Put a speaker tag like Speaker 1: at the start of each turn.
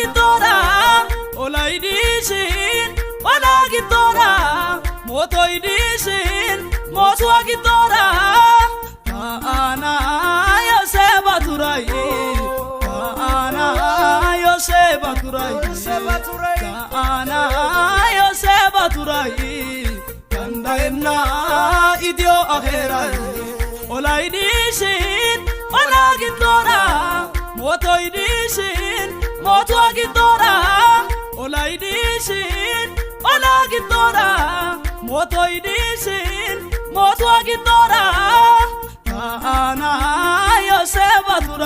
Speaker 1: giddora olay dishin wala giddora motoy dishin motuwa giddora ana Yosefa turay ana Yosefa turay ana Yosefa turay kandaenna idio akhiray olay dishin wala giddora motoy dishin motuwa giddora olay dishin wala giddora motoy dishin motuwa giddora ana Yosefa turay